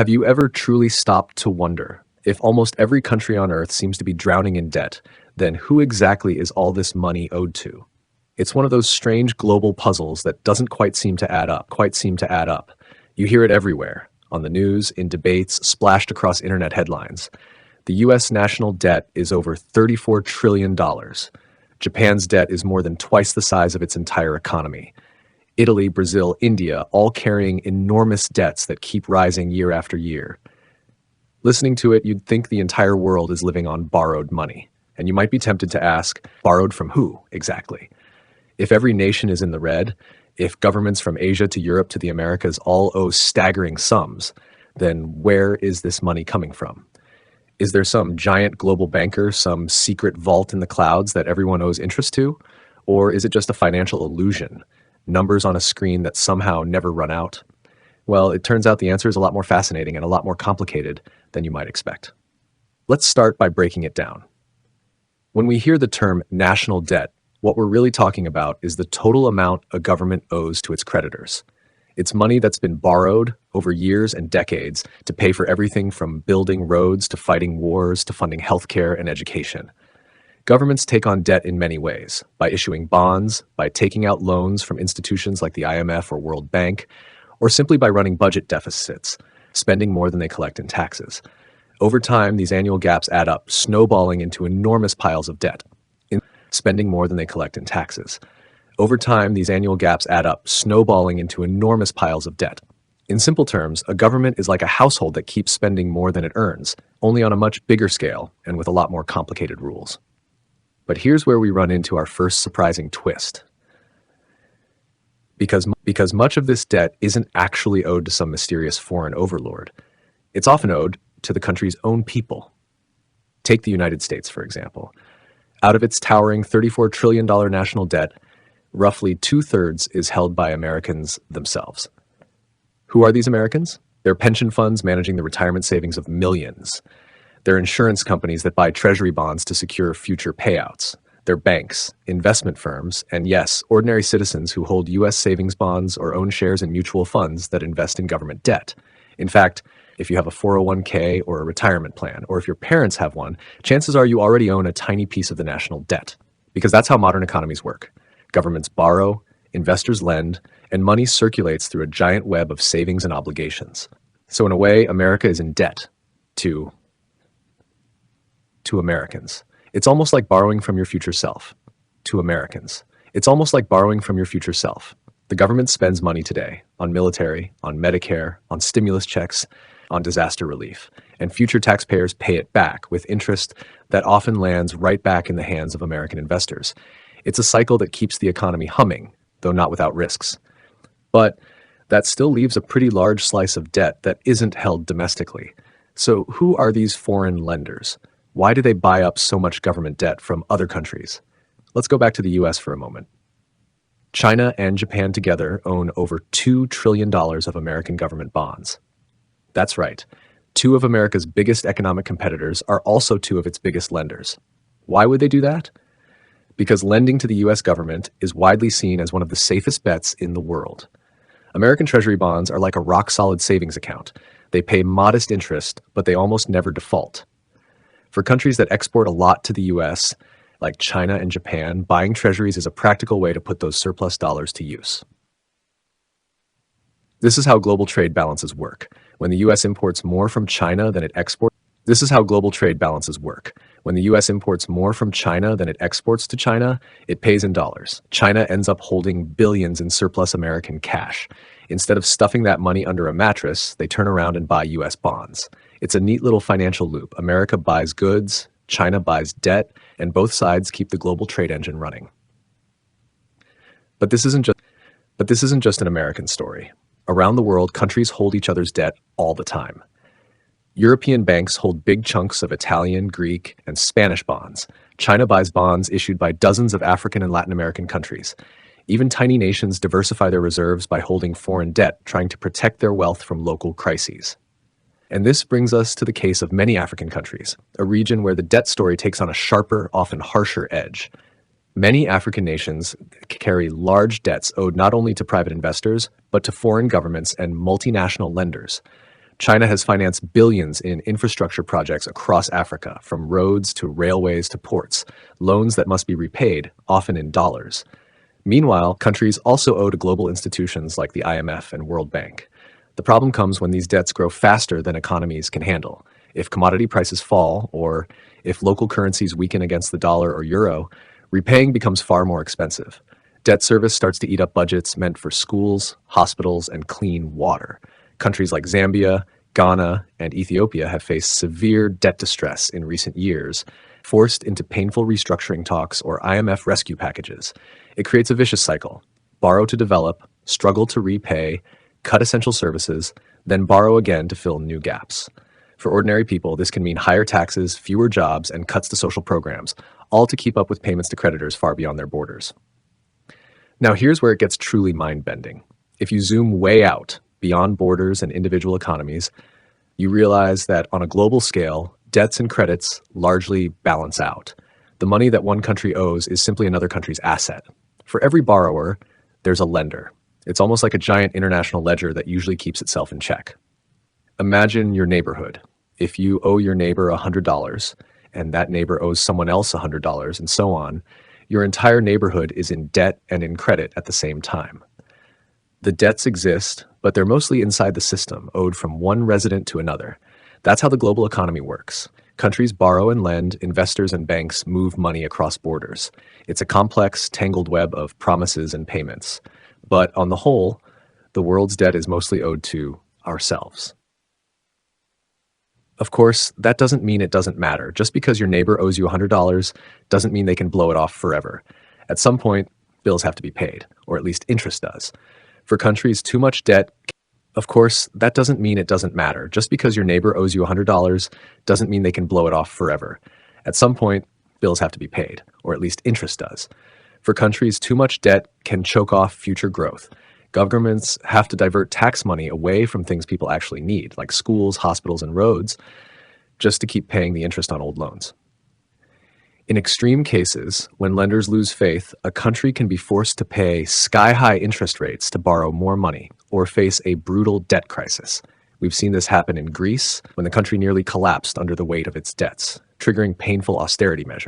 Have you ever truly stopped to wonder, if almost every country on Earth seems to be drowning in debt, then who exactly is all this money owed to? It's one of those strange global puzzles that doesn't quite seem to add up. You hear it everywhere, on the news, in debates, splashed across internet headlines. The US national debt is over $34 trillion. Japan's debt is more than twice the size of its entire economy. Italy, Brazil, India, all carrying enormous debts that keep rising year after year. Listening to it, you'd think the entire world is living on borrowed money. And you might be tempted to ask, borrowed from who, exactly? If every nation is in the red, if governments from Asia to Europe to the Americas all owe staggering sums, then where is this money coming from? Is there some giant global banker, some secret vault in the clouds that everyone owes interest to? Or is it just a financial illusion? Numbers on a screen that somehow never run out? Well, it turns out the answer is a lot more fascinating and a lot more complicated than you might expect. Let's start by breaking it down. When we hear the term national debt, what we're really talking about is the total amount a government owes to its creditors. It's money that's been borrowed over years and decades to pay for everything from building roads to fighting wars to funding healthcare and education. Governments take on debt in many ways, by issuing bonds, by taking out loans from institutions like the IMF or World Bank, or simply by running budget deficits, spending more than they collect in taxes. Over time, these annual gaps add up, snowballing into enormous piles of debt. Spending more than they collect in taxes. Over time, these annual gaps add up, snowballing into enormous piles of debt. In simple terms, a government is like a household that keeps spending more than it earns, only on a much bigger scale and with a lot more complicated rules. But here's where we run into our first surprising twist. Because much of this debt isn't actually owed to some mysterious foreign overlord. It's often owed to the country's own people. Take the United States, for example. Out of its towering $34 trillion national debt, roughly 2/3 is held by Americans themselves. Who are these Americans? They're pension funds managing the retirement savings of millions. They're insurance companies that buy treasury bonds to secure future payouts. They're banks, investment firms, and yes, ordinary citizens who hold U.S. savings bonds or own shares in mutual funds that invest in government debt. In fact, if you have a 401k or a retirement plan, or if your parents have one, chances are you already own a tiny piece of the national debt. Because that's how modern economies work. Governments borrow, investors lend, and money circulates through a giant web of savings and obligations. So in a way, America is in debt to Americans. It's almost like borrowing from your future self. To Americans. It's almost like borrowing from your future self. The government spends money today on military, on Medicare, on stimulus checks, on disaster relief, and future taxpayers pay it back with interest that often lands right back in the hands of American investors. It's a cycle that keeps the economy humming, though not without risks. But that still leaves a pretty large slice of debt that isn't held domestically. So who are these foreign lenders? Why do they buy up so much government debt from other countries? Let's go back to the US for a moment. China and Japan together own over $2 trillion of American government bonds. That's right. Two of America's biggest economic competitors are also two of its biggest lenders. Why would they do that? Because lending to the US government is widely seen as one of the safest bets in the world. American Treasury bonds are like a rock-solid savings account. They pay modest interest, but they almost never default. For countries that export a lot to the US, like China and Japan, buying treasuries is a practical way to put those surplus dollars to use. This is how global trade balances work. When the US imports more from China than it exports, This is how global trade balances work. When the US imports more from China than it exports to China, it pays in dollars. China ends up holding billions in surplus American cash. Instead of stuffing that money under a mattress, they turn around and buy US bonds. It's a neat little financial loop. America buys goods, China buys debt, and both sides keep the global trade engine running. But this isn't just an American story. Around the world, countries hold each other's debt all the time. European banks hold big chunks of Italian, Greek, and Spanish bonds. China buys bonds issued by dozens of African and Latin American countries. Even tiny nations diversify their reserves by holding foreign debt, trying to protect their wealth from local crises. And this brings us to the case of many African countries, a region where the debt story takes on a sharper, often harsher edge. Many African nations carry large debts owed not only to private investors, but to foreign governments and multinational lenders. China has financed billions in infrastructure projects across Africa, from roads to railways to ports, loans that must be repaid, often in dollars. Meanwhile, countries also owe to global institutions like the IMF and World Bank. The problem comes when these debts grow faster than economies can handle. If commodity prices fall, or if local currencies weaken against the dollar or euro, repaying becomes far more expensive. Debt service starts to eat up budgets meant for schools, hospitals, and clean water. Countries like Zambia, Ghana, and Ethiopia have faced severe debt distress in recent years, forced into painful restructuring talks or IMF rescue packages. It creates a vicious cycle: borrow to develop, struggle to repay, cut essential services, then borrow again to fill new gaps. For ordinary people, this can mean higher taxes, fewer jobs, and cuts to social programs, all to keep up with payments to creditors far beyond their borders. Now, here's where it gets truly mind-bending. If you zoom way out, beyond borders and individual economies, you realize that on a global scale, debts and credits largely balance out. The money that one country owes is simply another country's asset. For every borrower, there's a lender. It's almost like a giant international ledger that usually keeps itself in check. Imagine your neighborhood. If you owe your neighbor $100 and that neighbor owes someone else $100 and so on, your entire neighborhood is in debt and in credit at the same time. The debts exist, but they're mostly inside the system, owed from one resident to another. That's how the global economy works. Countries borrow and lend, investors and banks move money across borders. It's a complex, tangled web of promises and payments. But on the whole, the world's debt is mostly owed to ourselves. Of course, that doesn't mean it doesn't matter. Just because your neighbor owes you $100 doesn't mean they can blow it off forever. At some point, bills have to be paid, or at least interest does. For countries, too much debt. Of course, that doesn't mean it doesn't matter. Just because your neighbor owes you $100 doesn't mean they can blow it off forever. At some point, bills have to be paid, or at least interest does. For countries, too much debt can choke off future growth. Governments have to divert tax money away from things people actually need, like schools, hospitals, and roads, just to keep paying the interest on old loans. In extreme cases, when lenders lose faith, a country can be forced to pay sky-high interest rates to borrow more money or face a brutal debt crisis. We've seen this happen in Greece when the country nearly collapsed under the weight of its debts, triggering painful austerity measures.